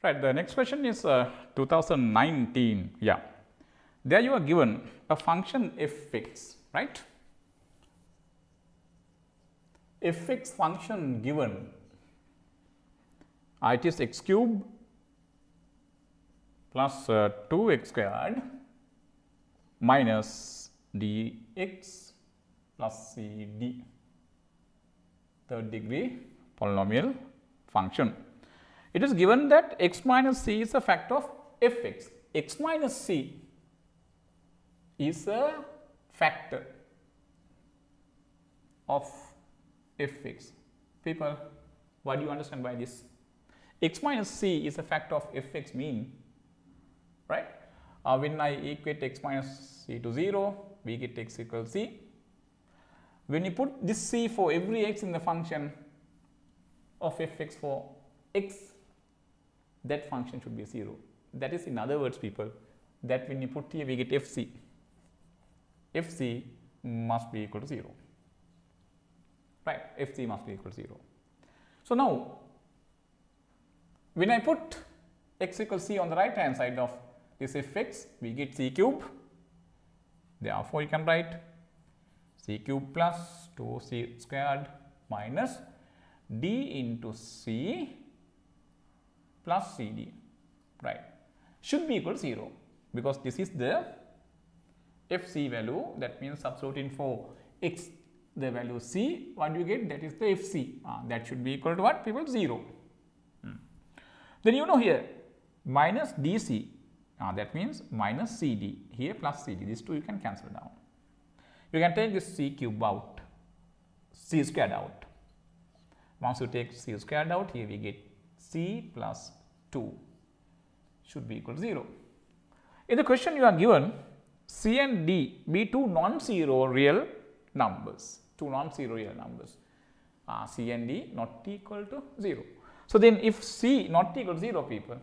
Right, the next question is 2019. Yeah, there you are given a function fx, right? Fx function given, it is x cube plus 2x squared minus dx plus cd, third degree polynomial function. It is given that x minus c is a factor of fx. X minus c is a factor of fx. People, what do you understand by this? X minus c is a factor of fx mean, right? When I equate x minus c to 0, we get x equals c. When you put this c for every x in the function of fx for x, that function should be 0. That is, in other words, people, that when you put here we get fc. Fc must be equal to 0. Right, fc must be equal to 0. So, now when I put x equals c on the right hand side of this fx, we get c cube. Therefore, you can write c cube plus 2c squared minus d into c plus cd, right, should be equal to 0, because this is the fc value. That means substituting for x the value c, what do you get? That is the fc. That should be equal to what, people? 0. Then you know here minus dc, that means minus cd, here plus cd, these two you can cancel down. You can take this c cube out, c squared out. Once you take c squared out, here we get c plus 2 should be equal to 0. In the question you are given c and d be two non-zero real numbers, c and d not equal to 0. So, then if c not equal to 0, people,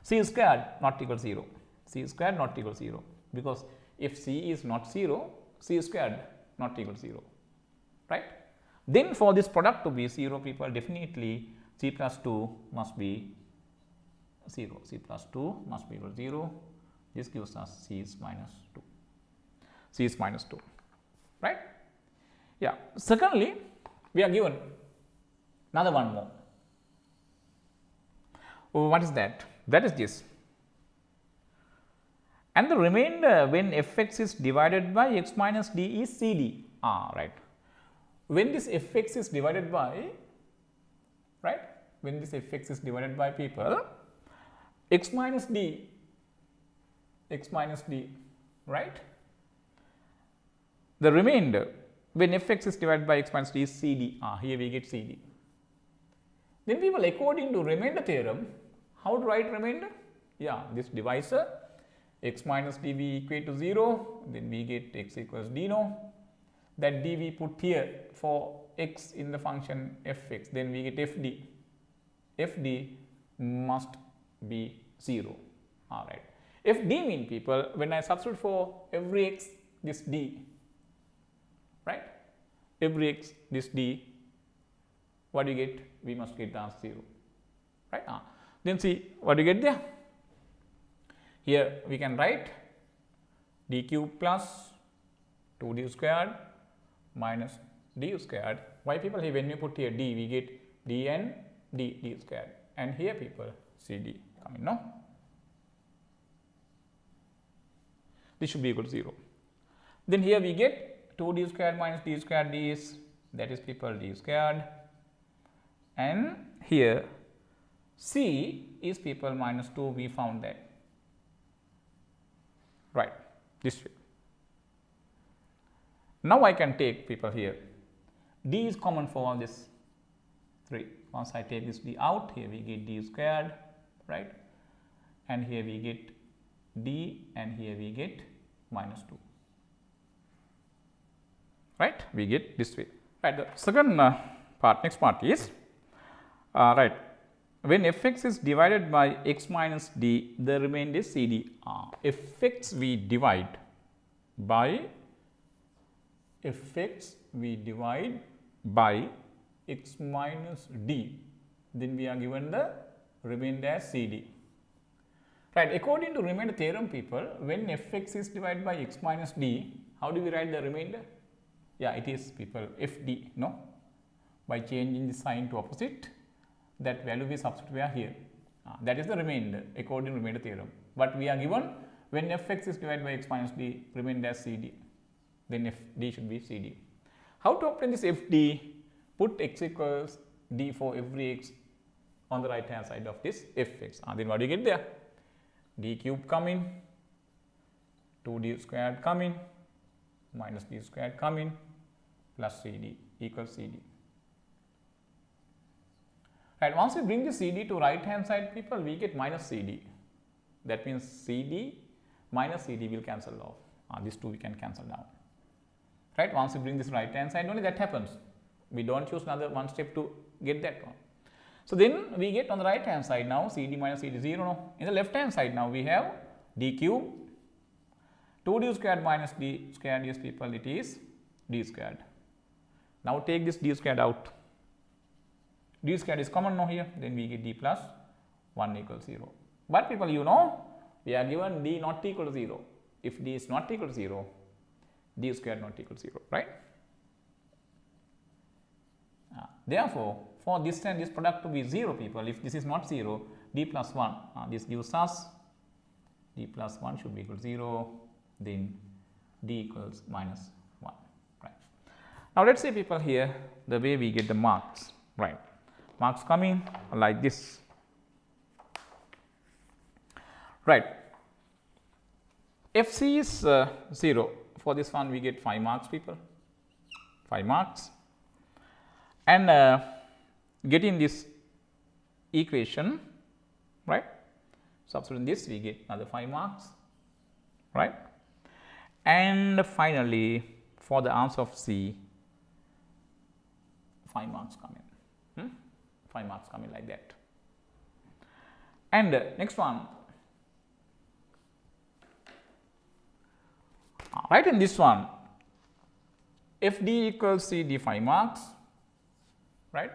c squared not equal to 0, c squared not equal to 0, because if c is not 0, c squared not equal to 0, right. Then for this product to be 0, people, definitely c plus 2 must be 0, c plus 2 must be equal to 0. This gives us c is minus 2, c is minus 2, right. Yeah. Secondly, we are given another one more. What is that? That is this. And the remainder when fx is divided by x minus d is cd. Right. When this fx is divided by, right, when this fx is divided by, people, x minus d, right, the remainder when fx is divided by x minus d is cd. Here we get cd. Then people, according to remainder theorem, how to write remainder? Yeah, this divisor x minus d we equate to 0, then we get x equals d no. That d we put here for x in the function fx, then we get fd. Fd must be 0. Alright. Fd mean, people, when I substitute for every x this d, right, every x this d, what do you get? We must get the answer 0, right. Then see what do you get there. Here we can write d cube plus 2d squared minus d squared. Why, people? Here when we put here d, we get d and d squared, and here, people, cd coming, no? This should be equal to 0. Then here we get 2d squared minus d squared d is, that is, people, d squared, and here c is, people, minus 2, we found that, right, this way. Now I can take, people, here d is common for all this 3. Once I take this d out, here we get d squared, right, and here we get d, and here we get minus 2, right, we get this way, right. The second part, next part is, right, when fx is divided by x minus d, the remainder is cd. Fx we divide by x minus d, then we are given the remained as CD. Right, according to remainder theorem, people, when fx is divided by x minus d, how do we write the remainder? Yeah, it is, people, fd, no? By changing the sign to opposite, that value we substitute here. That is the remainder according to remainder theorem. But we are given when fx is divided by x minus d, remainder as CD, then fd should be CD. How to obtain this fd? Put x equals d for every x on the right hand side of this fx. Then what do you get there? D cube come in, 2d squared come in, minus d squared come in, plus CD equals CD. Right, once we bring the CD to right hand side, people, we get minus CD. That means CD minus CD will cancel off. These two we can cancel down. Right, once we bring this right hand side, only that happens. We don't choose another one step to get that one. So then we get on the right hand side now CD minus CD 0. No. In the left hand side now we have d cube, 2d squared minus d squared, yes people, it is d squared. Now take this d squared out. D squared is common now here, then we get d plus 1 equals 0. But people, you know, we are given d not equal to 0. If d is not equal to 0, d squared not equal to 0, right? Therefore, for this and this product to be 0, people, if this is not 0, d plus 1, this gives us d plus 1 should be equal to 0, then d equals minus 1, right. Now, let us see, people, here the way we get the marks, right. Marks coming like this, right. FC is 0. For this one we get 5 marks, people, 5 marks. And getting this equation, right, substituting this, we get another 5 marks, right. And finally, for the answer of C, 5 marks come in, 5 marks come in like that. And next one, right, in this one, if D equals CD 5 marks, right,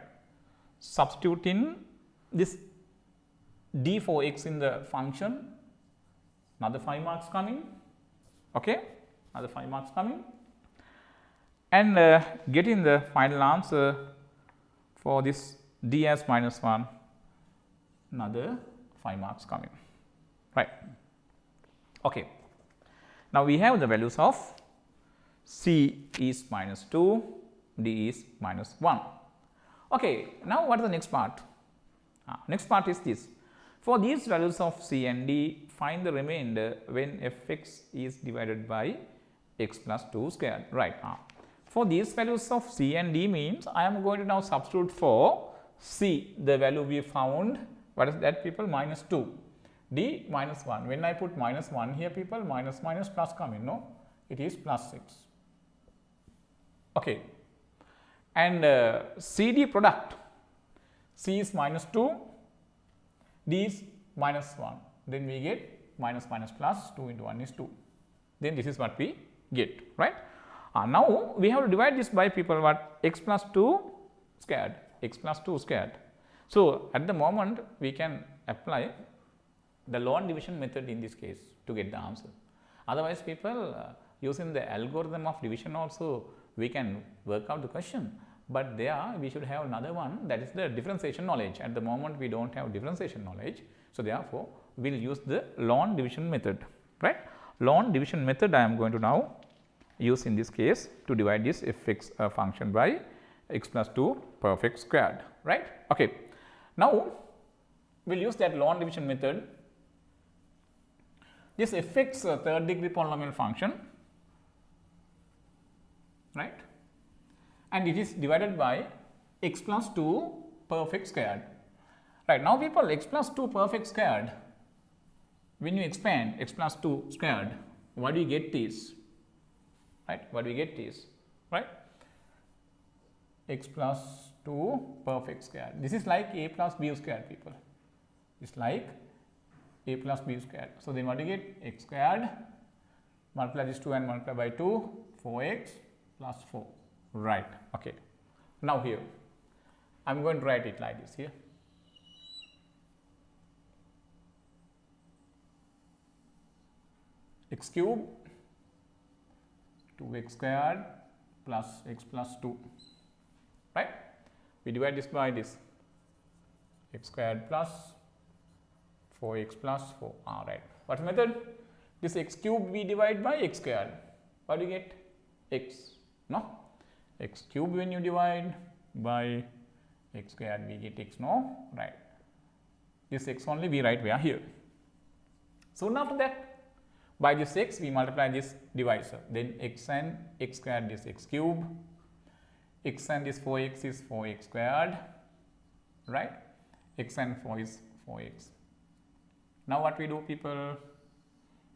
substitute in this d for x in the function, another 5 marks coming, okay, another 5 marks coming, and getting the final answer for this d as minus 1, another 5 marks coming, right. Okay. Now, we have the values of C is minus 2, D is minus 1. Okay, now what is the next part? Next part is this. For these values of C and D, find the remainder when fx is divided by x plus 2 squared, right. For these values of C and D means I am going to now substitute for C, the value we found, what is that, people, minus 2, D minus 1. When I put minus 1 here, people, minus plus come in, no, it is plus 6. Okay. And CD product, C is minus 2, D is minus 1, then we get minus plus 2 into 1 is 2, then this is what we get, right. Now, we have to divide this by, people, what, x plus 2 squared, x plus 2 squared. So, at the moment we can apply the log division method in this case to get the answer. Otherwise, people, using the algorithm of division also we can work out the question, but there we should have another one, that is the differentiation knowledge. At the moment we do not have differentiation knowledge. So, therefore, we will use the log division method, right. Log division method I am going to now use in this case to divide this fx function by x plus 2 perfect squared, right. Okay. Now, we will use that log division method. This fx third degree polynomial function, right, and it is divided by x plus 2 perfect squared, right. Now, people, x plus 2 perfect squared, when you expand x plus 2 squared, what do you get is, right, what do we get is, right, x plus 2 perfect squared. This is like a plus b squared, people, it is like a plus b squared. So, then what do you get, x squared multiply this 2 and multiply by 2, 4x plus 4, right. Okay. Now, here I am going to write it like this here, x cube 2x squared plus x plus 2, right? We divide this by this x squared plus 4x plus 4. All right. What method? This x cube we divide by x squared. What do you get? X. No? X cube when you divide by x squared we get x. No? Right. This x only we write where here. Soon after that, by this x we multiply this divisor. Then x and x squared is x cube. X and this 4x is 4x squared. Right? X and 4 is 4x. Now what we do, people?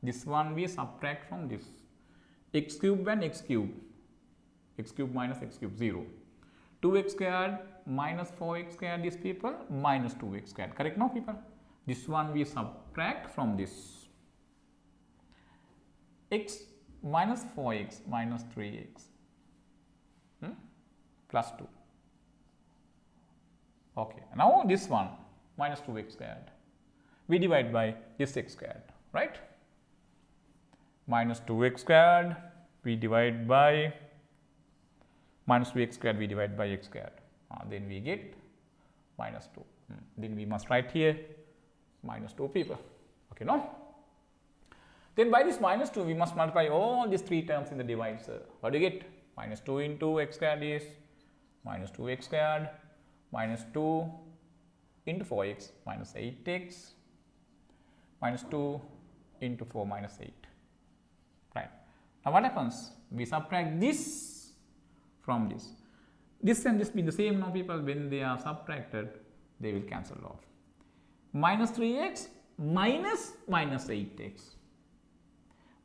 This one we subtract from this. X cube and x cube. X cube minus x cube 0. 2x squared minus 4x squared is, people, minus 2x squared. Correct now, people? This one we subtract from this. X minus 4x minus 3x plus 2. Okay. Now this one minus 2x squared. We divide by this x squared, right? Minus 2x squared we divide by minus 2x squared we divide by x squared. Then we get minus 2. Then we must write here minus 2, people. Okay, no? Then by this minus 2 we must multiply all these 3 terms in the divisor. What do you get? Minus 2 into x squared is minus 2x squared minus 2 into 4x minus 8x minus 2 into 4 minus 8. Right. Now what happens? We subtract this from this. This and this be the same now, people. When they are subtracted, they will cancel off. Minus 3x minus minus 8x.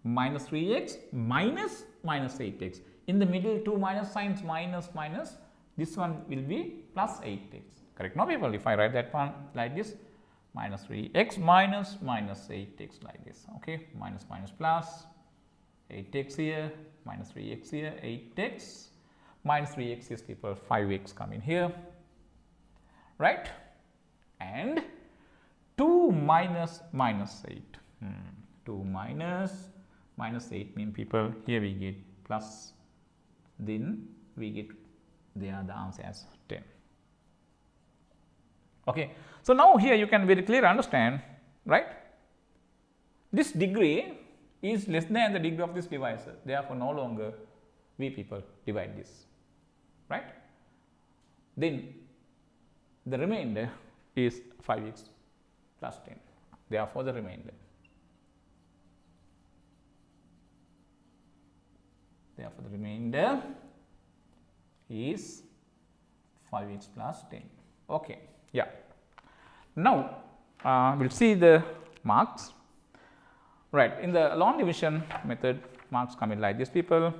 Minus 3x minus minus 8x. In the middle, 2 minus signs, minus minus. This one will be plus 8x. Correct now, people? If I write that one like this, minus 3x minus minus 8x like this. Okay, minus minus plus 8x here, minus 3x here, 8x, minus 3x is, people, 5x come in here, right? And 2 minus minus 8. 2 minus minus 8 mean, people, here we get plus, then we get there the answer as 10. Okay. So now here you can very clearly understand, right? This degree is less than the degree of this divisor. Therefore, no longer we, people, divide this, right? Then the remainder is 5x plus 10. Therefore, the remainder. Therefore, the remainder is 5x plus 10. Okay. Yeah. Now, we will see the marks. Right. In the long division method, marks come in like this, people.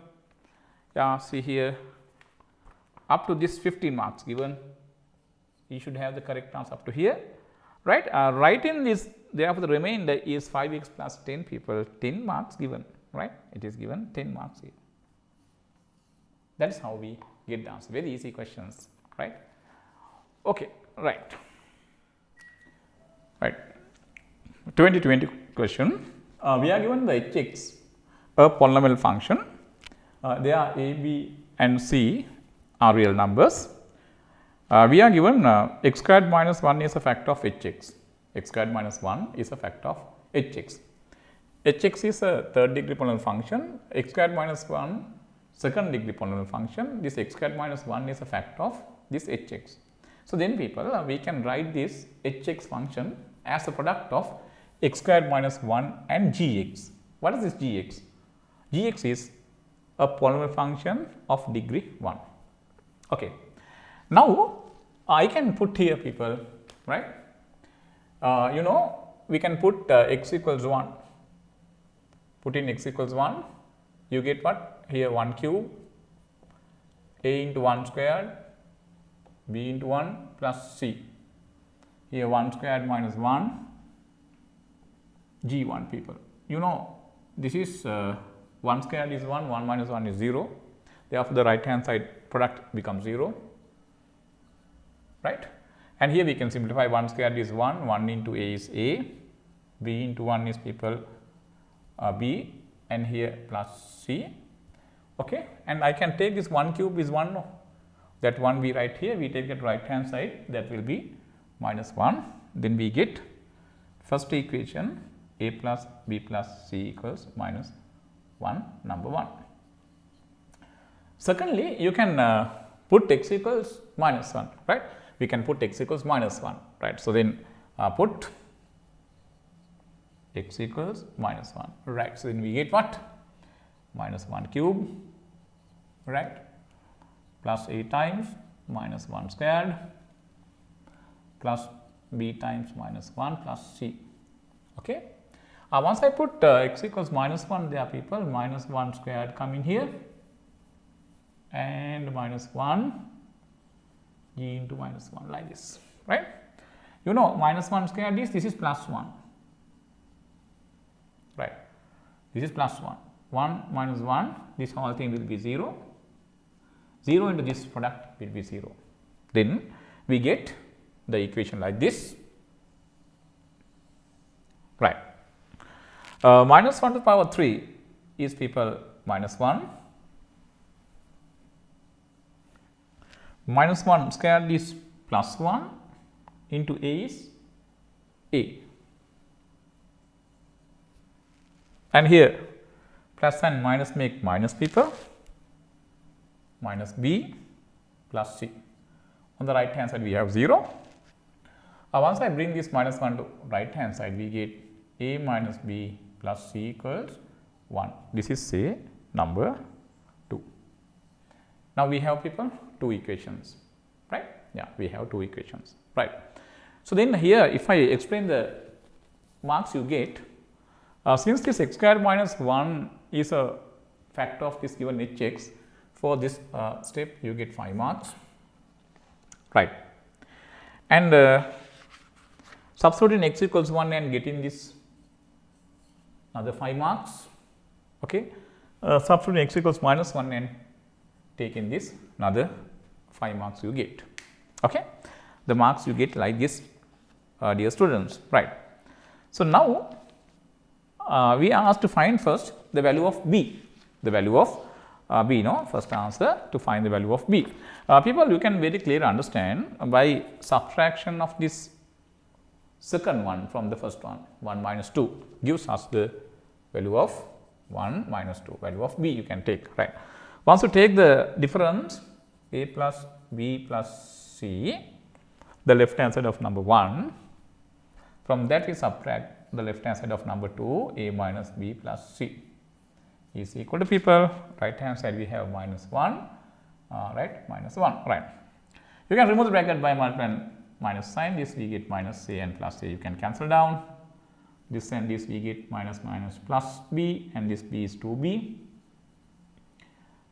Yeah, see here, up to this 15 marks given. You should have the correct answer up to here. Right. Write in this, therefore, the remainder is 5x plus 10, people. 10 marks given. Right. It is given 10 marks here. That is how we get the answer. Very easy questions. Right. Okay. Right. Right. 2020 question. We are given the hx, a polynomial function. They are a, b and c are real numbers. We are given x squared minus 1 is a factor of hx. X squared minus 1 is a factor of hx. Hx is a third degree polynomial function. X squared minus 1 second degree polynomial function. This x squared minus 1 is a factor of this hx. So then, people, we can write this hx function as a product of x squared minus 1 and gx. What is this gx? Gx is a polynomial function of degree 1. Okay. Now, I can put here, people, right? You know, we can put x equals 1. Put in x equals 1. You get what? Here 1 cube, a into 1 squared, b into 1 plus c. Here 1 squared minus 1, g1, people. You know, this is 1 squared is 1, 1 minus 1 is 0. Therefore, the right hand side product becomes 0, right? And here we can simplify 1 squared is 1, 1 into a is a, b into 1 is, people, b, and here plus c. Okay, and I can take this 1 cube is 1, that 1 we write here, we take it right hand side, that will be minus 1. Then we get first equation a plus b plus c equals minus 1, number 1. Secondly, you can put x equals minus 1, right? We can put x equals minus 1, right? So, then put x equals minus 1, right? So, then we get what? Minus 1 cube, right, plus a times minus 1 squared plus b times minus 1 plus c. Okay. Once I put x equals minus 1 there, people, minus 1 squared come in here and minus 1 e into minus 1 like this, right. You know minus 1 squared is, this is plus 1, right, this is plus 1, 1 minus 1, this whole thing will be 0, 0 into this product will be 0. Then we get the equation like this, right. Minus 1 to the power 3 is, people, minus 1, minus 1 squared is plus 1 into a is a, and here plus and minus make minus, people, minus b plus c. On the right hand side we have 0. Once I bring this minus 1 to right hand side, we get a minus b plus c equals 1. This is, say, number 2. Now, we have, people, 2 equations, right? Yeah, we have 2 equations, right. So, then here if I explain the marks you get, since this x squared minus 1 is a factor of this given hx, for this step you get 5 marks, right. And substituting x equals 1 and getting this another 5 marks. Okay. Substituting x equals minus 1 and taking this another 5 marks you get. Okay. The marks you get like this, dear students, right. So, now we are asked to find first the value of b, the value of b, no, first answer to find the value of b. People, you can very clearly understand by subtraction of this second one from the first one, 1 minus 2 gives us the value of 1 minus 2, value of b you can take, right. Once you take the difference a plus b plus c, the left hand side of number 1, from that we subtract the left hand side of number 2, a minus b plus c is equal to, people, right hand side we have minus 1, right, minus 1, right. You can remove the bracket by multiplying minus sign, this we get minus a and plus a, you can cancel down, this and this we get minus minus plus b, and this b is 2b,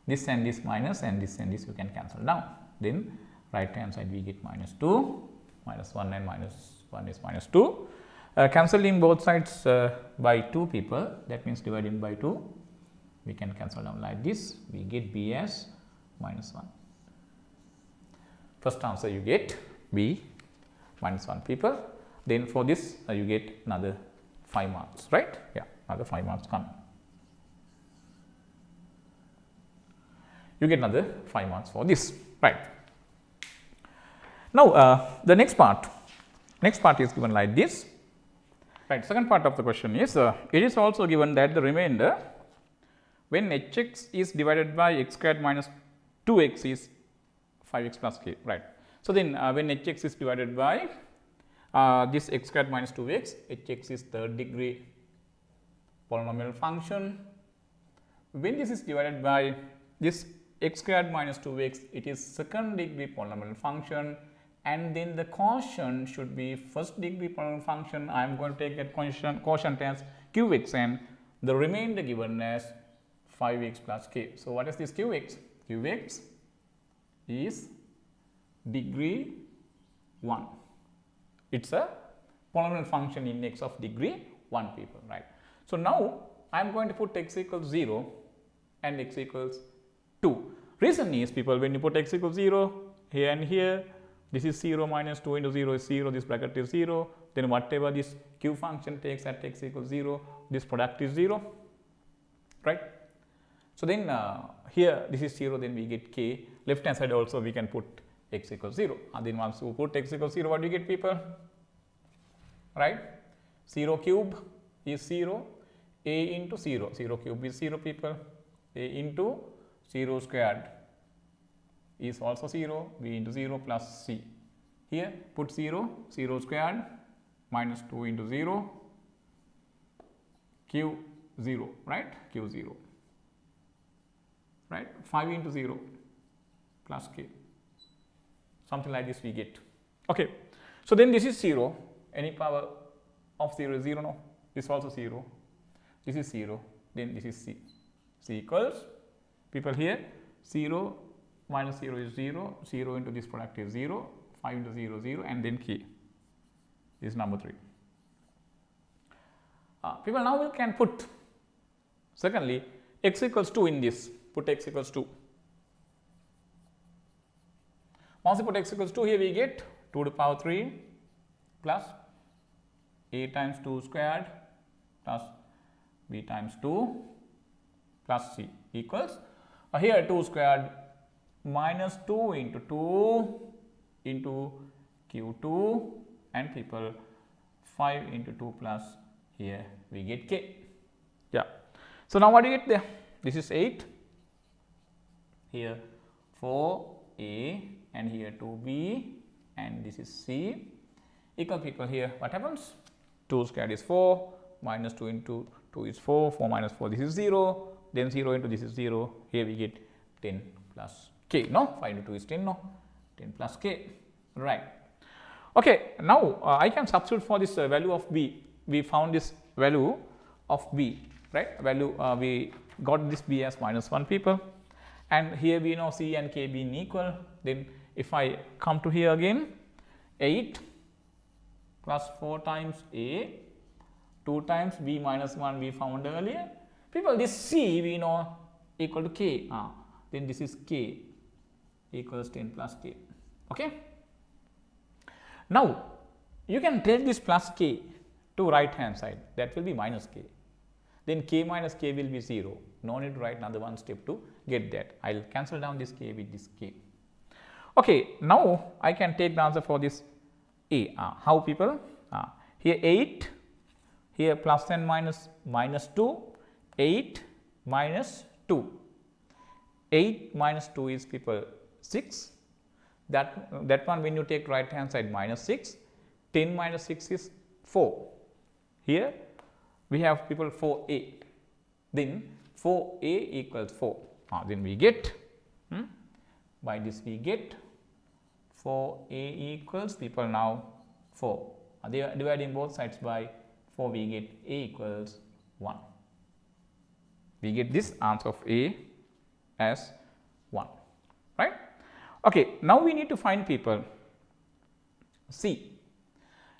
this and this minus, and this you can cancel down. Then right hand side we get minus 2, minus 1 and minus 1 is minus 2. Cancelling both sides by 2, people, that means dividing by 2, we can cancel down like this, we get b as minus 1. First answer you get b minus 1, people. Then for this you get another 5 marks, right? Yeah, another 5 marks come. You get another 5 marks for this, right? Now, the next part is given like this, right? Second part of the question is, it is also given that the remainder when hx is divided by x squared minus 2x is 5x plus k, right. So, then when hx is divided by this x squared minus 2x, hx is third degree polynomial function. When this is divided by this x squared minus 2x, it is second degree polynomial function, and then the quotient should be first degree polynomial function. I am going to take that quotient as qx, and the remainder given as 5x plus k. So, what is this qx? Qx is degree 1. It is a polynomial function in x of degree 1, people, right. So, now I am going to put x equals 0 and x equals 2. Reason is, people, when you put x equals 0 here and here, this is 0 minus 2 into 0 is 0, this bracket is 0, then whatever this q function takes at x equals 0, this product is 0. right? So then here this is 0, then we get k. Left hand side also we can put x equals 0. And then once you put x equals 0, what do you get, people? Right? 0 cube is 0, a into 0. 0 cube is 0, people. A into 0 squared is also 0, b into 0 plus c. Here put 0, 0 squared minus 2 into 0, q 0, right? Q 0, right? 5 into 0 plus k. Something like this we get. Okay. So then this is 0. Any power of 0 is 0, no? This is also 0. This is 0. Then this is c. C equals, people here, 0 minus 0 is 0. 0 into this product is 0. 5 into 0, 0, and then k is number 3. People, now we can put, secondly, x equals 2 in this. Put x equals 2. Once you put x equals 2, here we get 2 to the power 3 plus a times 2 squared plus b times 2 plus c equals, here 2 squared minus 2 into 2 into q2, and people 5 into 2 plus, here we get k. Yeah. So now what do you get there? This is 8, here 4a, and here 2b, and this is c, equal, people, here what happens? 2 squared is 4, minus 2 into 2 is 4, 4 minus 4, this is 0, then 0 into this is 0, here we get 10 plus k, no? 5 into 2 is 10, no? 10 plus k, right. Okay, now I can substitute for this value of b. We found this value of b, right? Value, we got this b as minus 1, people, and here we know c and k being equal. Then if I come to here again, 8 plus 4 times a, 2 times b minus 1 we found earlier. People, this c we know equal to k, then this is k equals 10 plus k. Okay. Now you can take this plus k to right hand side, that will be minus k. Then k minus k will be 0. No need to write another one step to get that. I will cancel down this k with this k. Okay, now I can take the answer for this a. How, people? Here 8, here plus and minus, minus 2, 8 minus 2. 8 minus 2 is, people, 6. That one when you take right hand side, minus 6. 10 minus 6 is 4. Here we have, people, 4a. Then 4a equals 4. Then we get, by this we get 4a equals, people, now 4. They are dividing both sides by 4, we get a equals 1. We get this answer of a as 1, right? Okay, now we need to find, people, c.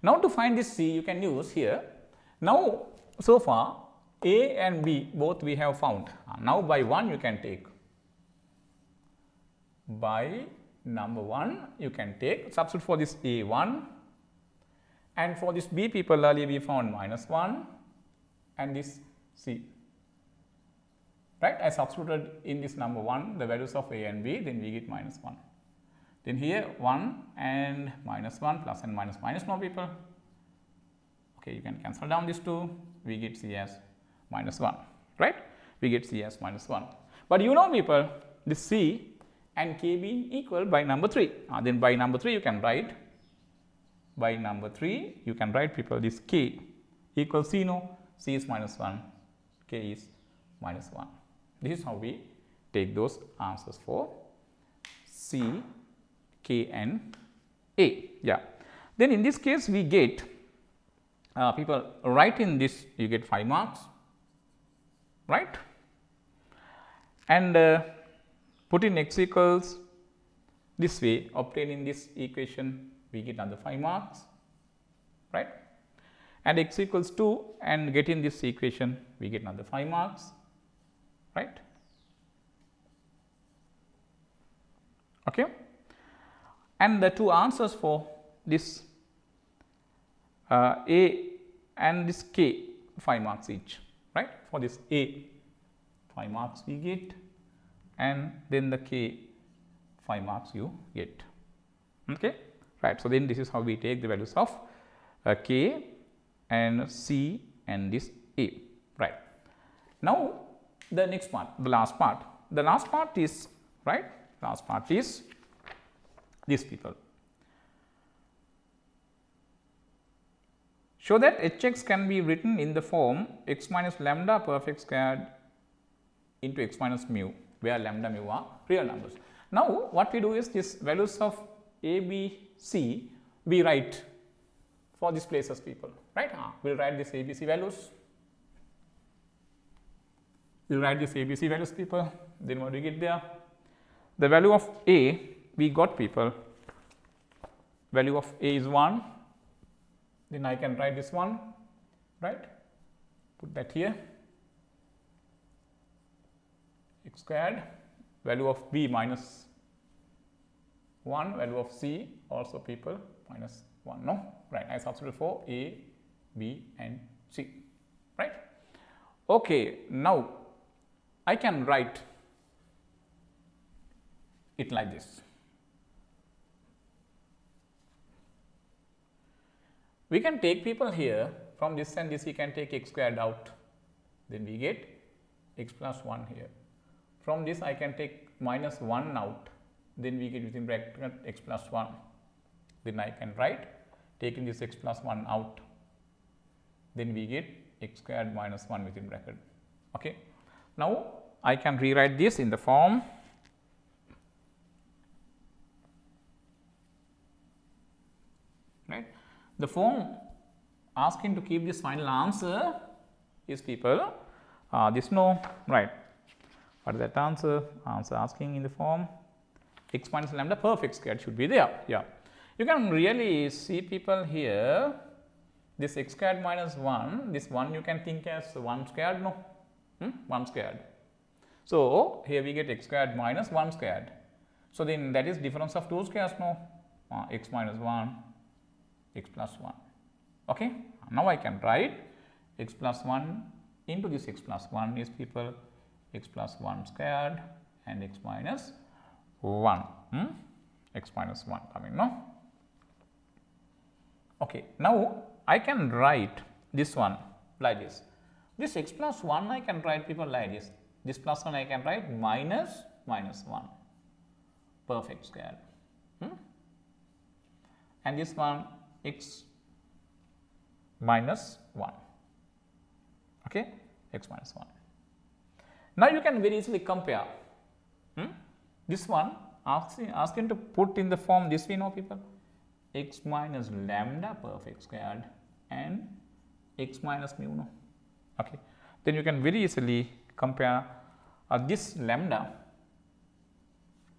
Now to find this c, you can use here. Now so far a and b both we have found. Now by 1 you can take. By number 1 you can take, substitute for this a 1, and for this b, people, earlier we found minus 1, and this c. Right, I substituted in this number 1 the values of a and b, then we get minus 1. Then here 1 and minus 1, plus and minus, minus, no, people. Okay, you can cancel down these 2, we get c as minus 1, right? We get c as minus 1. But you know, people, this c and k being equal by number 3. Then by number 3 you can write, by number 3 you can write, people, this k equals c, no? C is minus 1, k is minus 1. This is how we take those answers for c, k and a. Yeah. Then in this case we get, people, write in this you get 5 marks, right? And put in x equals this way, obtaining this equation we get another 5 marks, right? And x equals 2 and get in this equation we get another 5 marks, right? Okay. And the 2 answers for this a and this k, 5 marks each, right? For this a 5 marks we get, and then the k 5 marks you get. Okay, right. So then this is how we take the values of k and c and this a. Right. Now the next part, the last part. The last part is, right, last part is these people. Show that hx can be written in the form x minus lambda perfect squared into x minus mu, where lambda mu are real numbers. Now what we do is, this values of a, b, c we write for these places, people, right? We will write this a, b, c values. We will write this a, b, c values, people. Then what do we get there? The value of a we got, people. Value of a is 1. Then I can write this one, right? Put that here. X squared. Value of b minus 1. Value of c also, people, minus 1. No, right? I substitute for a, b, and c, right? Okay. Now I can write it like this. We can take, people, here from this and this we can take x squared out, then we get x plus 1 here. From this I can take minus 1 out, then we get within bracket x plus 1. Then I can write, taking this x plus 1 out, then we get x squared minus 1 within bracket. Okay. Now I can rewrite this in the form right. The form asking to keep this final answer is, people, this no, right. What is that answer? Answer asking in the form x minus lambda perfect squared should be there. Yeah. You can really see, people, here this x squared minus 1, this 1 you can think as 1 squared, no? 1 squared. So here we get x squared minus 1 squared. So then that is difference of 2 squares, no? X minus 1, x plus 1. Okay. Now I can write x plus 1 into this x plus 1 is, people, x plus 1 squared and x minus 1. X minus 1 coming, no? Okay. Now I can write this one like this. This x plus 1 I can write, people, like this. This plus 1 I can write minus 1 perfect squared. And this one x minus 1. Okay, x minus 1. Now you can very easily compare. This one asking to put in the form this, we know, people, x minus lambda perfect squared and x minus mu, no? Okay. Then you can very easily compare this lambda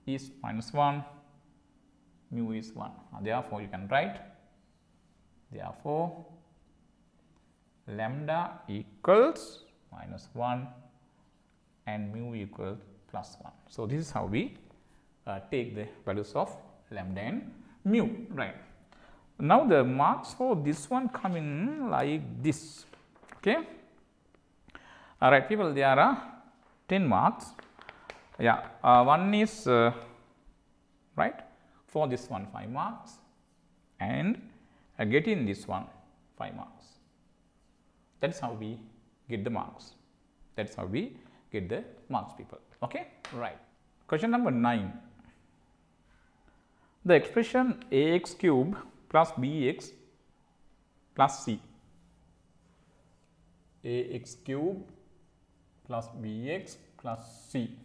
is minus 1, mu is 1. Therefore, you can write, therefore, lambda equals minus 1 and mu equals plus 1. So, this is how we take the values of lambda and mu, right. Now, the marks for this one come in like this. Okay. All right, people, there are 10 marks. Yeah, one is right, for this one 5 marks, and getting this one 5 marks. That is how we get the marks. That is how we get the marks, people. Okay, right. Question number 9. The expression ax cube plus bx plus c. Ax cube plus bx plus c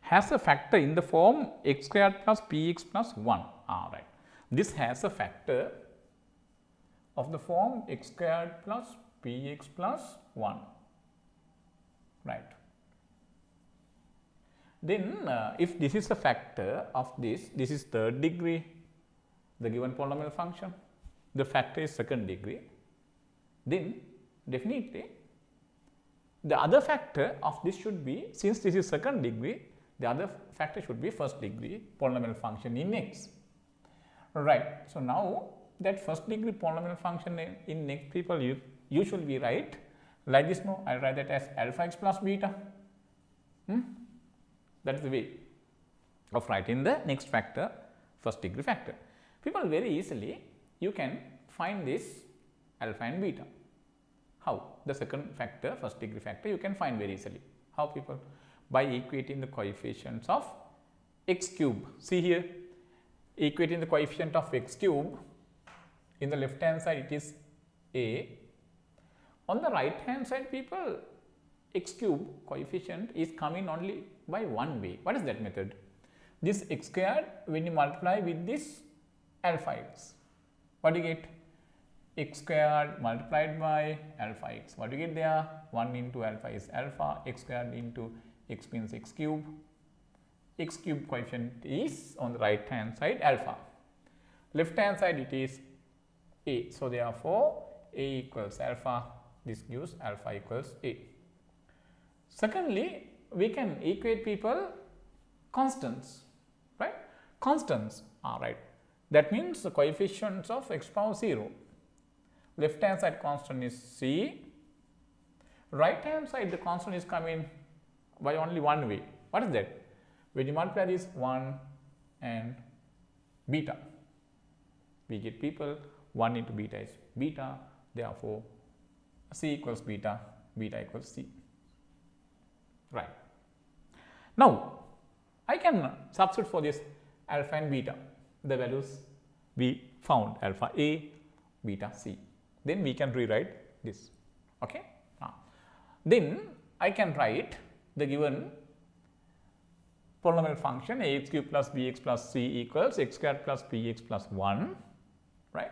has a factor in the form x squared plus px plus 1. Right. This has a factor of the form x squared plus px plus 1. Right. Then if this is a factor of this is third degree, the given polynomial function, the factor is second degree, then definitely the other factor of this should be, since this is second degree, the other factor should be first degree polynomial function in x. Right. So, now that first degree polynomial function in x, people, usually we write Like this, no, I'll write that as alpha x plus beta. That is the way of writing the next factor, first degree factor. People, very easily you can find this alpha and beta. How? The second factor, first degree factor, you can find very easily. How, people? By equating the coefficients of x cube. See here, equating the coefficient of x cube. In the left hand side it is a. On the right hand side, people, x cube coefficient is coming only by one way. What is that method? This x squared, when you multiply with this alpha x, what do you get? X squared multiplied by alpha x. What do you get there? 1 into alpha is alpha, x squared into x means x cube. X cube coefficient is on the right hand side alpha. Left hand side it is a. So, therefore, a equals alpha. This gives alpha equals a. Secondly, we can equate, people, constants, right? Constants are right. That means the coefficients of x power 0. Left hand side constant is c. Right hand side the constant is coming by only one way. What is that? When you multiply this 1 and beta, we get, people, 1 into beta is beta. Therefore, c equals beta, beta equals c. Right. Now, I can substitute for this alpha and beta, the values we found, alpha a, beta c. Then we can rewrite this. Okay. Then I can write the given polynomial function ax cube plus bx plus c equals x squared plus bx plus 1. Right.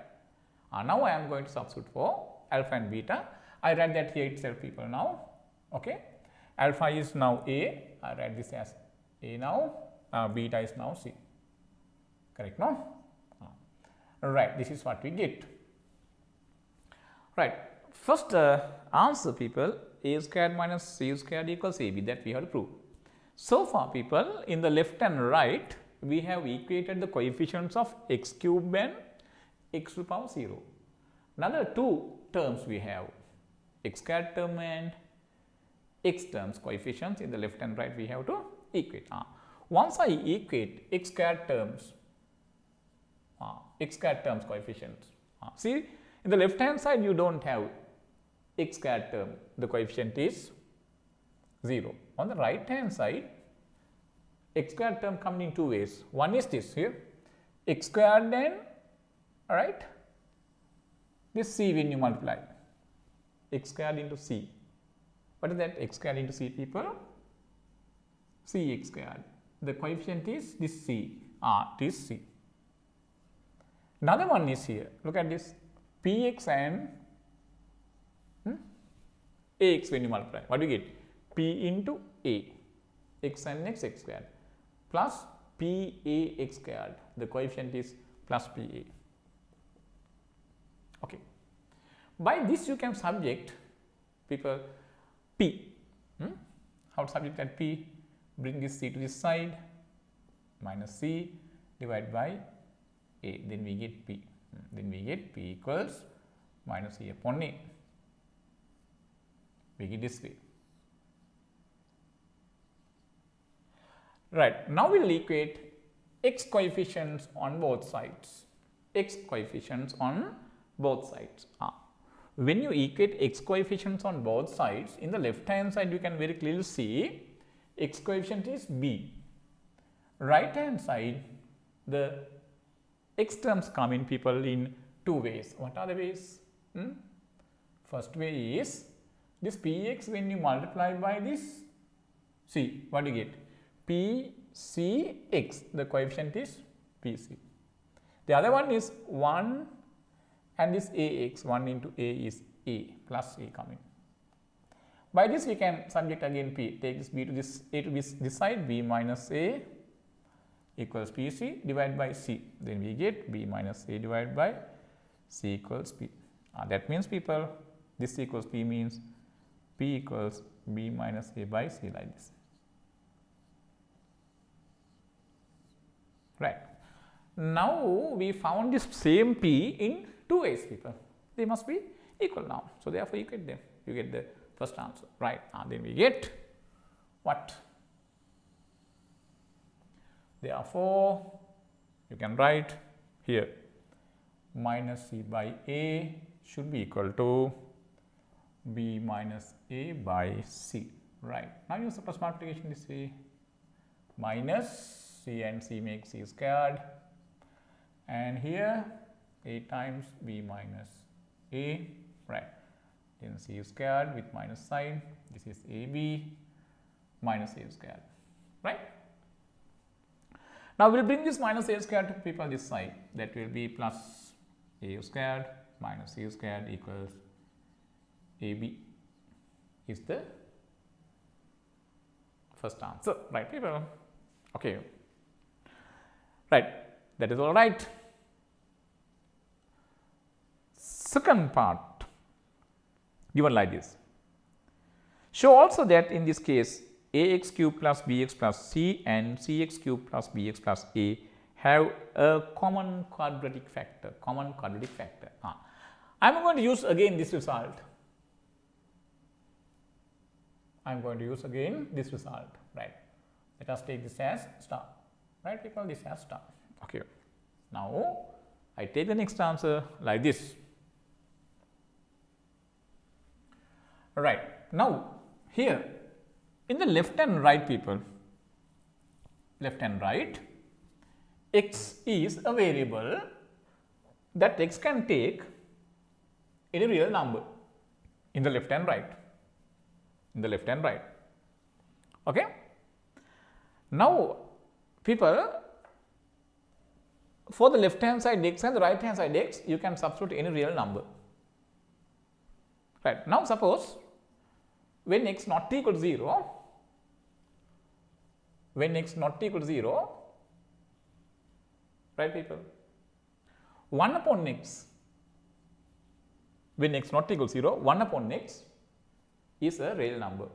Now I am going to substitute for alpha and beta. I write that here itself, people, now. Okay. Alpha is now a. I write this as a now. Beta is now c. Correct, no? Right. This is what we get. Right. First answer, people, a squared minus c squared equals ab. That we have to prove. So far, people, in the left and right, we have equated the coefficients of x cube and x to the power 0. Another two terms we have, x squared term and x terms coefficients. In the left and right we have to equate. Once I equate x squared terms coefficients, see, in the left hand side you do not have x squared term, the coefficient is 0. On the right hand side, x squared term coming in two ways. One is this here, x squared and, right, this c when you multiply, x squared into c. What is that x squared into c, people? C x squared. The coefficient is this c. It is c. Another one is here. Look at this, px and ax when you multiply. What do you get? P into a, x and x squared, plus p a x squared. The coefficient is plus p a. Okay. By this you can subject, people, p. How to subject that p? Bring this c to this side, minus c divided by a. Then we get p. Then we get p equals minus a upon a. We get this way. Right. Now we will equate x coefficients on both sides. X coefficients on both sides. When you equate x coefficients on both sides, in the left hand side you can very clearly see x coefficient is b. Right hand side, the x terms come in, people, in two ways. What are the ways? First way is this px when you multiply by this c. What do you get? pcx. The coefficient is pc. The other one is 1 and this ax, 1 into a is a, plus a coming. By this we can subject again p, take this b to this a to this side, b minus a equals pc divided by c. Then we get b minus a divided by c equals p. That means, people, this equals p means p equals b minus a by c, like this. Right. Now we found this same p in two ways, people. They must be equal now. So therefore, you get them. You get the first answer, right? Then we get what? Therefore, you can write here minus c by a should be equal to b minus a by c, right? Now use the plus multiplication, this way minus c and c makes c squared, and here a times b minus a, right? Then c squared with minus sign, this is ab minus a squared, right? Now we will bring this minus a squared to people this side, that will be plus a squared minus c squared equals ab is the first answer, right people? Okay, right, that is all right. Second part given like this. Show also that in this case ax cube plus bx plus c and cx cube plus bx plus a have a common quadratic factor, I am going to use again this result. Right? Let us take this as star, right people, this as star. Okay. Now I take the next answer like this. Right. Now here in the left and right people, left and right, x is a variable that x can take any real number in the left and right, okay. Now people, for the left hand side x and the right hand side x, you can substitute any real number, right? Now suppose when x not equal to 0, right people, 1 upon x, when x not equal to 0, 1 upon x is a real number.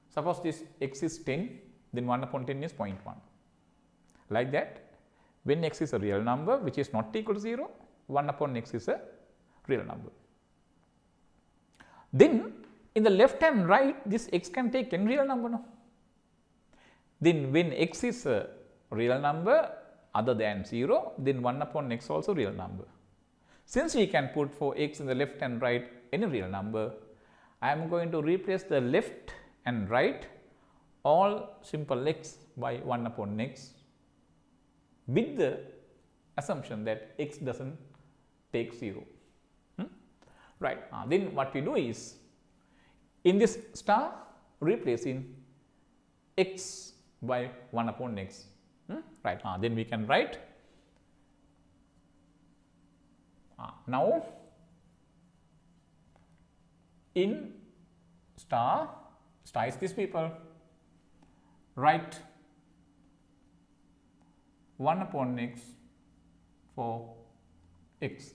Suppose this x is 10, then 1 upon 10 is 0.1. Like that, when x is a real number which is not equal to 0, 1 upon x is a real number. Then in the left and right, this x can take any real number, no? Then when x is a real number other than 0, then 1 upon x also real number. Since we can put for x in the left and right any real number, I am going to replace the left and right all simple x by 1 upon x with the assumption that x does not take 0. Right. Then what we do is, in this star, replacing x by 1 upon x. Right. Then we can write now in star is this people, write 1 upon x for x.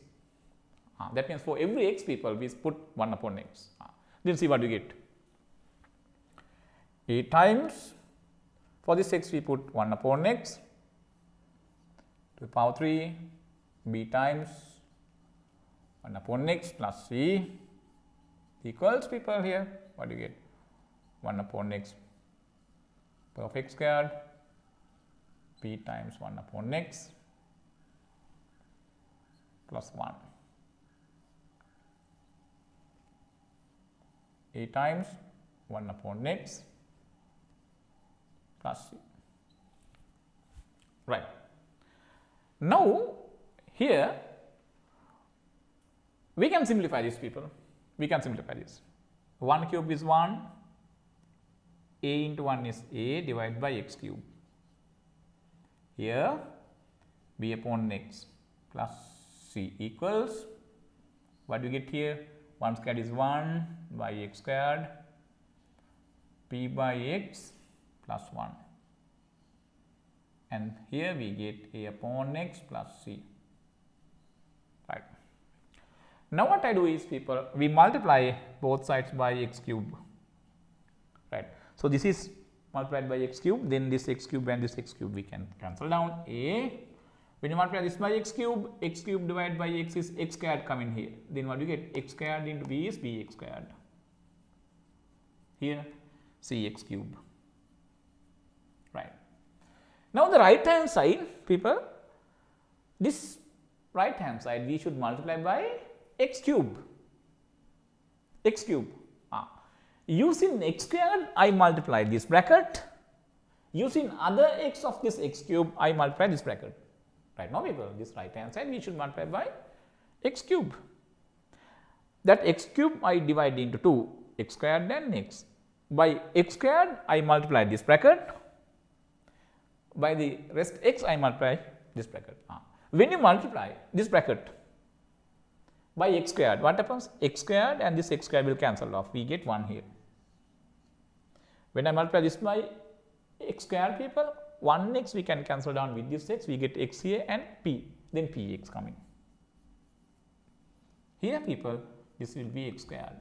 That means for every x people we put 1 upon x. Then see what you get. A times, for this x we put 1 upon x to the power 3, b times 1 upon x plus c equals people here, what do you get? 1 upon x power of x squared, b times 1 upon x plus 1, a times 1 upon x plus c. Right. Now here we can simplify this people. We can simplify this. 1 cube is 1, a into 1 is a divided by x cube. Here b upon x plus c equals, what do you get here? 1 squared is 1 by x squared, p by x plus 1, and here we get a upon x plus c. Right. Now what I do is people, we multiply both sides by x cube. Right. So this is multiplied by x cube, then this x cube and this x cube we can cancel down. A, when you multiply this by x cube divided by x is x squared come in here. Then what do you get? X squared into b is bx squared. here cx cube, right. Now, the right hand side people, this right hand side we should multiply by x cube, using x squared I multiply this bracket, using other x of this x cube I multiply this bracket, right. Now, people, this right hand side we should multiply by x cube, that x cube I divide into 2, x squared and x. By x squared I multiply this bracket, by the rest x I multiply this bracket. When you multiply this bracket by x squared, what happens? X squared and this x squared will cancel off, we get 1 here. When I multiply this by x squared people, 1x we can cancel down with this x, we get x here and p, then px coming. Here people, this will be x squared,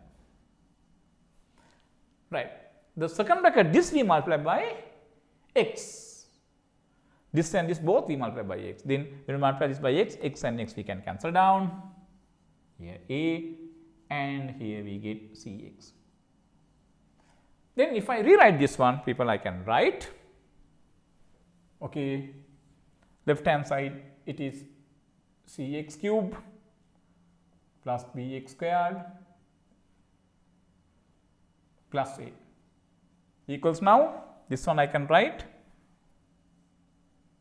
right. The second bracket, this we multiply by x, this and this both we multiply by x, then when we multiply this by x, x and x we can cancel down, here a and here we get cx. Then if I rewrite this one people, I can write, okay, left hand side it is cx cube plus bx squared plus a equals, now this one I can write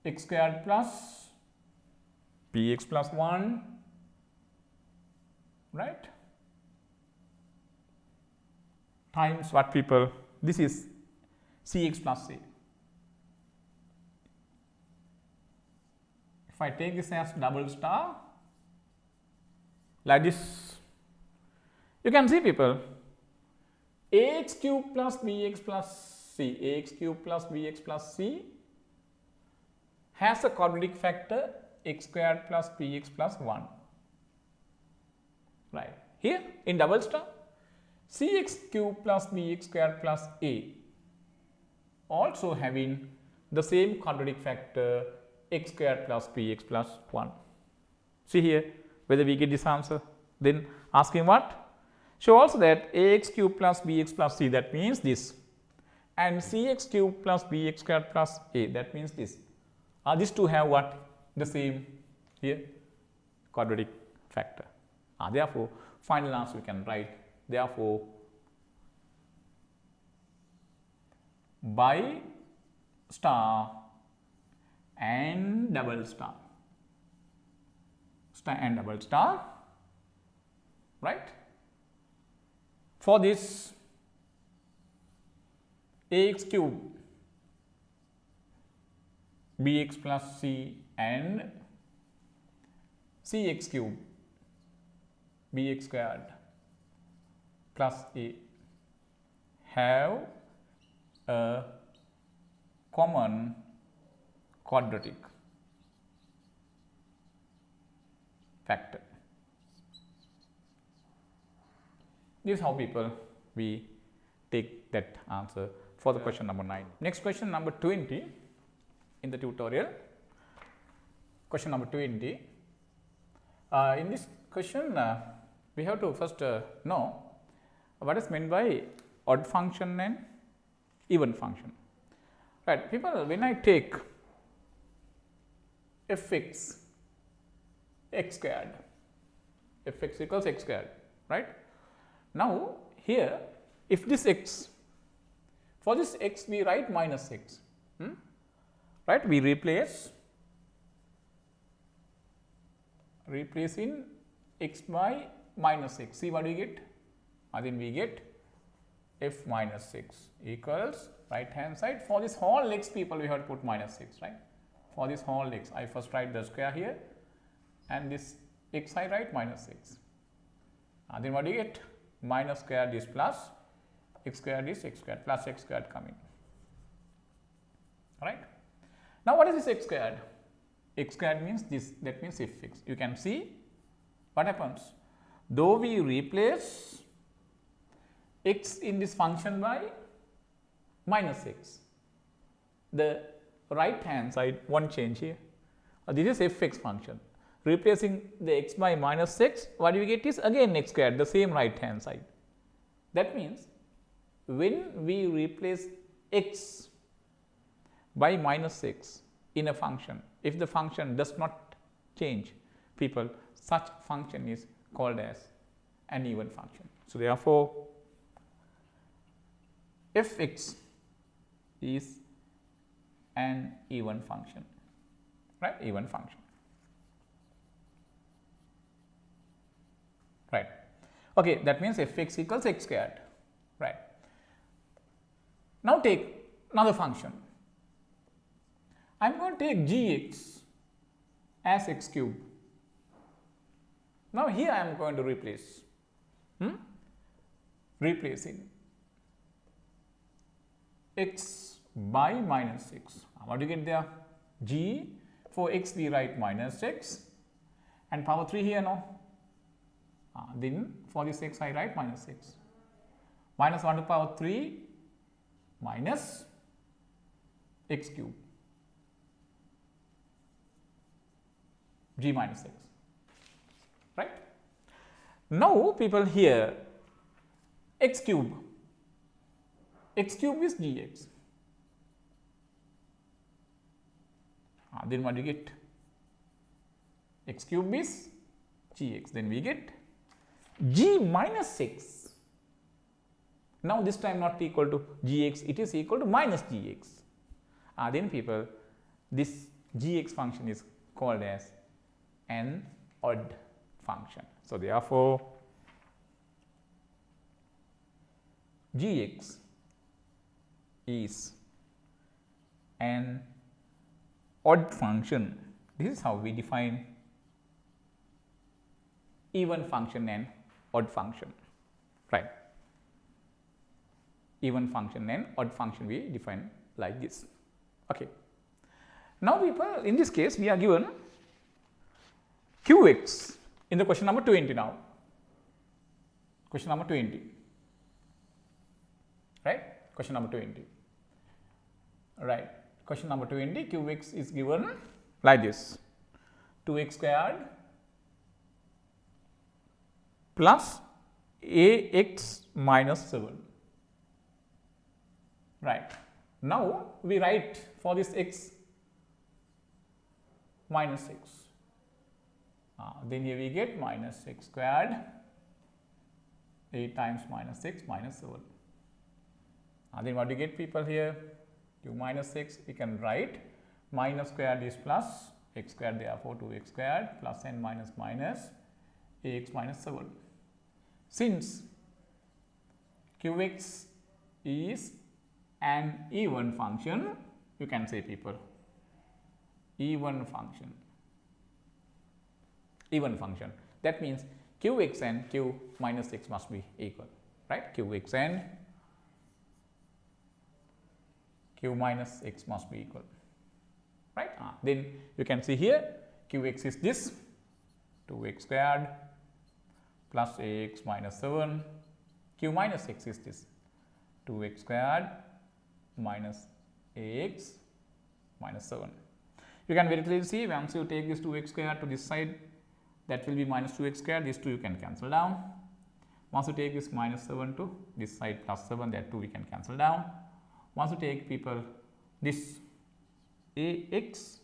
x squared plus bx plus 1, right, times what people, this is cx plus a. If I take this as double star like this, you can see people, ax cube plus bx plus c, ax cube plus bx plus c has a quadratic factor x squared plus bx plus 1, right. Here in double star, cx cube plus bx squared plus a also having the same quadratic factor x squared plus bx plus 1. See here whether we get this answer. Then asking what? Show also that ax cube plus bx plus c, that means this, and cx cube plus bx squared plus a, that means this. These two have what? The same here quadratic factor. Therefore, final answer we can write, therefore, by star and double star, right. For this ax cube bx plus c and cx cube bx squared plus a have a common quadratic factor. This is how people we take that answer for the question number 9. Next question number 20 in the tutorial. Question number 20. In this question, we have to first know what is meant by odd function and even function. Right, people, when I take fx x squared, fx equals x squared, right. Now, here if this x, for this x we write minus x, right, we replace in x by minus x. See what we get? Then we get f minus x equals right hand side. For this whole x people we have to put minus 6, right. For this whole x I first write the square here and this x I write minus 6. Then what do you get? Minus squared is plus, x squared is x squared, plus x squared coming, right. Now, what is this x squared? X squared means this, that means fx. You can see what happens. Though we replace x in this function by minus x, the right hand side won't change here. This is fx function. Replacing the x by minus x, what you get is again x squared, the same right hand side. That means when we replace x by minus x in a function, if the function does not change, people, such function is called as an even function. So, therefore, f x is an even function, right, even function, right. Okay, that means f x equals x squared, right. Now, take another function. I am going to take g x as x cube. Now, here I am going to replace, replacing x by minus x. What do you get there? G, for x we write minus x and power 3 here now. Then for this x I write minus x. Minus 1 to power 3 minus x cube, g minus x, right. Now, people, here x cube is gx. Then what do you get? X cube is gx. Then we get g minus x. Now, this time not equal to gx, it is equal to minus gx. Then, people, this gx function is called as an odd function. So, therefore, gx is an odd function. This is how we define even function and odd function, right. Even function and odd function we define like this. Okay. Now, people, in this case we are given qx in the question number 20 now, question number 20, right, question number 20, right, question number 20, qx is given like this, 2x squared plus ax minus 7, right. Now, we write for this x minus 6. Then here we get minus x squared, 8 times minus 6 minus 7. Then what do you get, people, here? Q minus 6, we can write minus squared is plus x squared, therefore 2x squared plus n minus minus ax minus 7. Since qx is an even function, you can say, people, even function. Even function. That means qx and q minus x must be equal, right? Qx and q minus x must be equal, right? Then you can see here qx is this 2x squared plus ax minus 7, q minus x is this 2x squared minus ax minus 7. You can very clearly see, once you take this 2x squared to this side, that will be minus 2x squared, these two you can cancel down. Once you take this minus 7 to this side plus 7, that 2 we can cancel down. Once you take, people, this ax,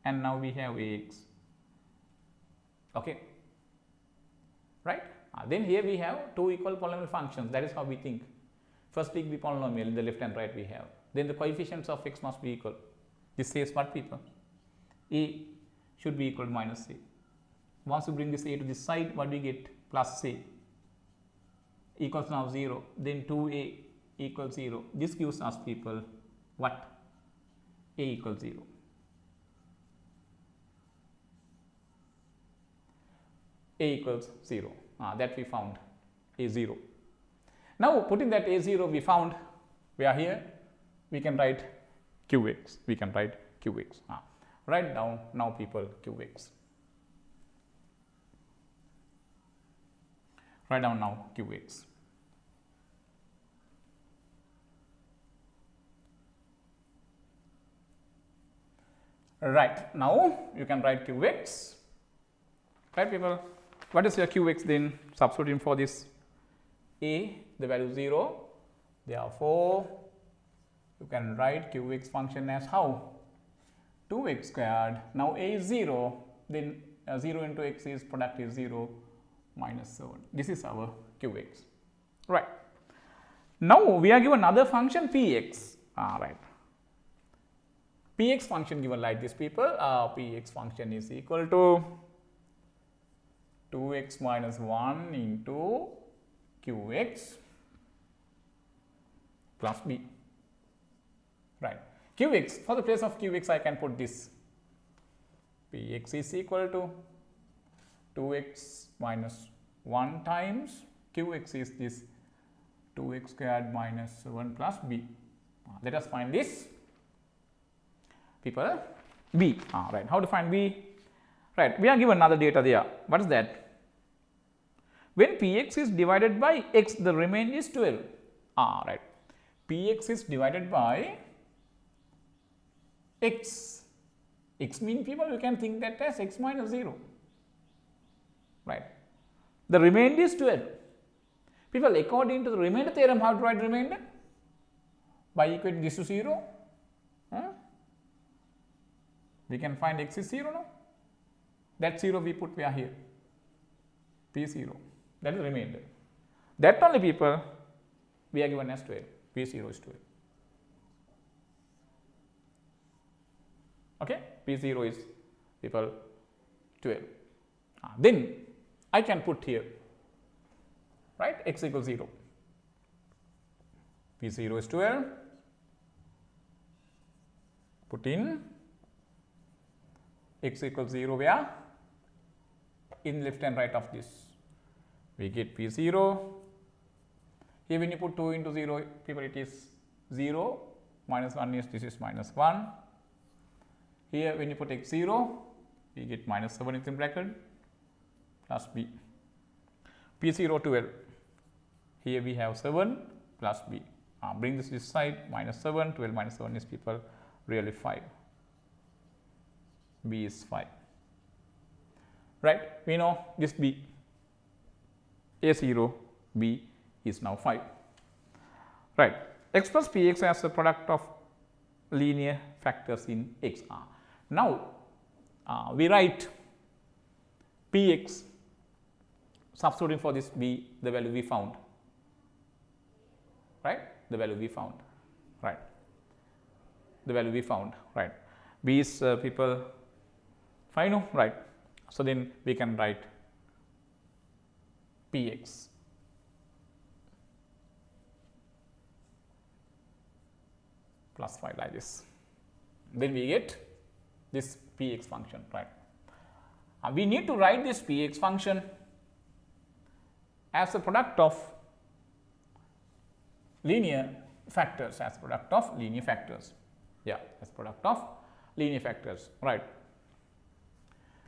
and now we have ax, okay, right. Then here we have two equal polynomial functions, that is how we think. First degree polynomial in the left and right we have, then the coefficients of x must be equal. This says what, people? A should be equal to minus a. Once you bring this a to this side, what do we get? Plus a equals now 0, then 2a equals 0. This gives us, people, what? A equals 0. A equals 0, that we found, a 0. Now, putting that a 0 we found, we are here, we can write qx, we can write qx. Write down now, people, qx. Write down now qx. Right, now you can write qx, right, people. What is your qx then? Substituting for this a, the value 0, Therefore, you can write qx function as how? 2x squared. Now a is 0, then 0 into x is product is 0 minus 7. This is our qx. Right. Now we are given another function px. Right. Px function given like this, people. Px function is equal to 2x minus 1 into qx plus b. Right. Qx, for the place of qx I can put this. Px is equal to 2x minus 1 times qx is this 2x squared minus 7 plus b. Let us find this, people, b. Right. How to find b? Right. We are given another data there. What is that? When px is divided by x, the remainder is 12. Right. Px is divided by x. X means, people, you can think that as x minus 0. Right. The remainder is 12. People, according to the remainder theorem, how to write remainder? By equating this to 0. We can find x is 0 now. That 0 we put where here? P0. That is the remainder. That only, people, we are given as 12. P0 is 12. Okay, P0 is, people, 12. Then I can put here, right, x equals 0. P0 is 12. Put in x equals 0 where? In left and right of this. We get P0. Here when you put 2 into 0, people, it is 0. Minus 1 is, this is minus 1. Here when you put x 0, we get minus 7 in bracket plus b. P0 12. Here we have 7 plus b. Bring this side, minus 7, 12 minus 7 is, people, really 5. B is 5. Right. We know this b. A0, b is now 5. Right. X plus px as the product of linear factors in x. Now, we write px, substituting for this b, the value we found. Right. The value we found. Right. The value we found. Right. B is, people, 5 no? Right. So then we can write px plus 5 like this. Then we get this px function, right. We need to write this px function as a product of linear factors, as product of linear factors. Yeah, as product of linear factors, right.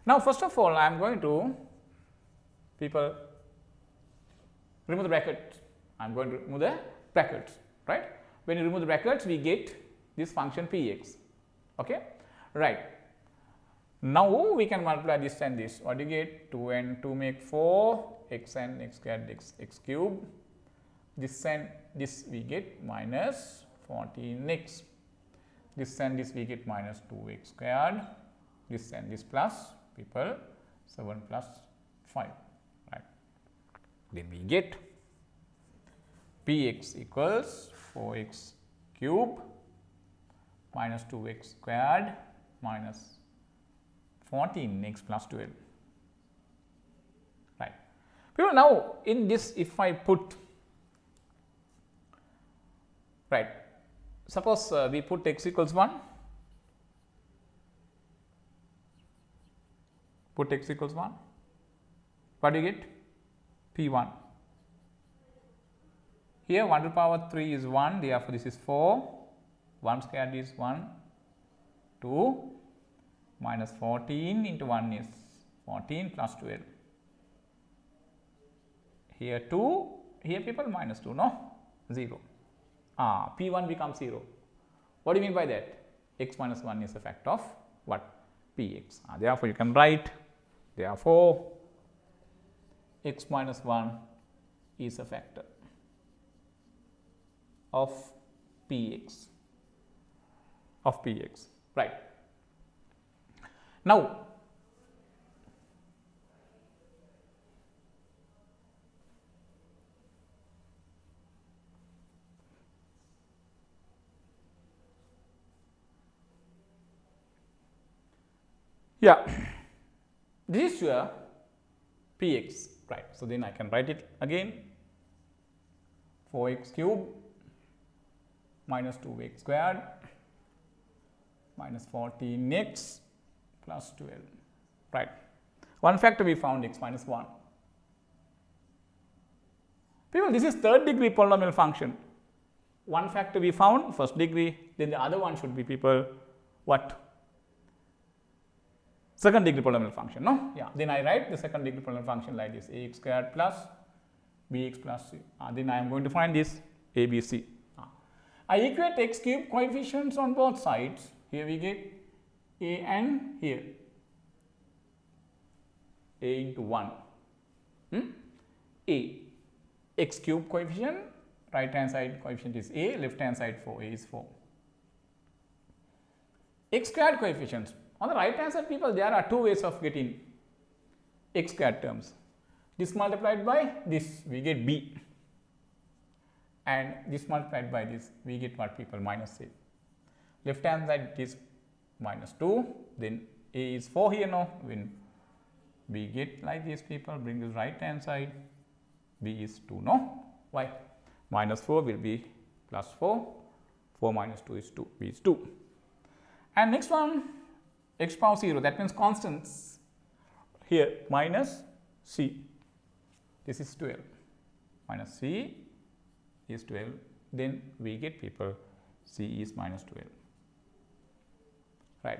Now, first of all, I am going to, people, remove the brackets. I am going to remove the brackets, right. When you remove the brackets, we get this function px. Okay, right. Now we can multiply this and this. What do you get? 2 and 2 make 4, x and x squared x cube. This and this we get minus 14x. This and this we get minus 2x squared. This and this plus, people, 7 plus 5. Right. Then we get px equals 4x cube minus 2x squared minus 14x plus 12. Right. People, now in this, if I put, right, suppose we put x equals 1, put x equals 1, what do you get? P1. Here 1 to the power 3 is 1, therefore this is 4, 1 squared is 1, 2, minus 14 into 1 is 14 plus 12. Here 2, here, people, minus 2, no, 0. P1 becomes 0. What do you mean by that? X minus 1 is a factor of what? Px. Therefore, you can write, therefore, x minus 1 is a factor of px, right. Now, yeah, this is your px, right. So, then I can write it again, 4x cube minus 2x squared minus 14x plus 12, right. One factor we found, x minus 1. People, this is third degree polynomial function. One factor we found, first degree, then the other one should be, people, what? Second degree polynomial function, no? Yeah. Then I write the second degree polynomial function like this, ax squared plus bx plus c. Then I am going to find this abc. I equate x cube coefficients on both sides. Here we get a and here a into 1. A, x cube coefficient, right hand side coefficient is a, left hand side 4a is 4. X squared coefficients. On the right hand side, people, there are two ways of getting x squared terms. This multiplied by this, we get b, and this multiplied by this, we get what, people, minus a. Left hand side it is minus 2, then a is 4 here now, when we get like this, people, bring this right hand side, b is 2, no? Why? Minus 4 will be plus 4, 4 minus 2 is 2, b is 2. And next one, x power 0, that means constants, here minus c, this is 12, minus c is 12, then we get, people, c is minus 12, right.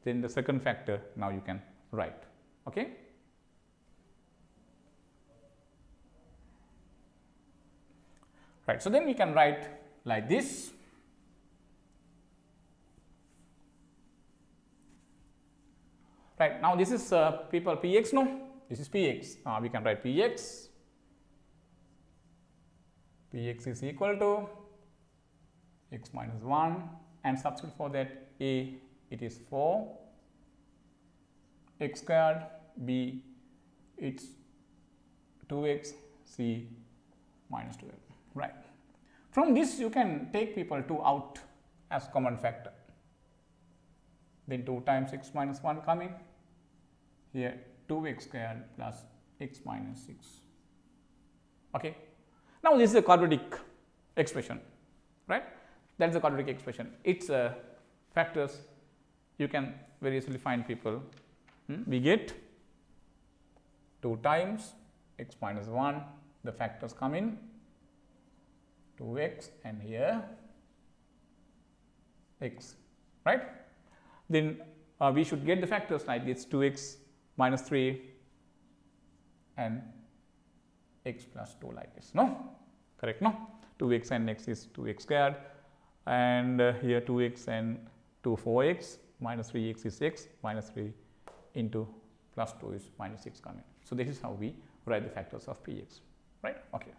Then the second factor now you can write, okay. Right, so then we can write like this. Right, now this is people px, no? This is px. We can write px. Px is equal to x minus 1, and substitute for that a, it is 4 x squared, b, it's 2x, c minus 12, right. From this you can take, people, 2 out as common factor. Then 2 times x minus 1 coming, here 2x squared plus x minus 6, okay. Now, this is a quadratic expression, right. That is a quadratic expression. Its factors you can very easily find, people. We get 2 times x minus 1, the factors come in 2x and here x, right. Then we should get the factors like this, 2x minus 3 and x plus 2 like this, no? Correct, no? 2x and x is 2x squared, and here 2x and 2 4x, minus 3x is x, minus 3 into plus 2 is minus 6 coming. So, this is how we write the factors of px, right. Okay.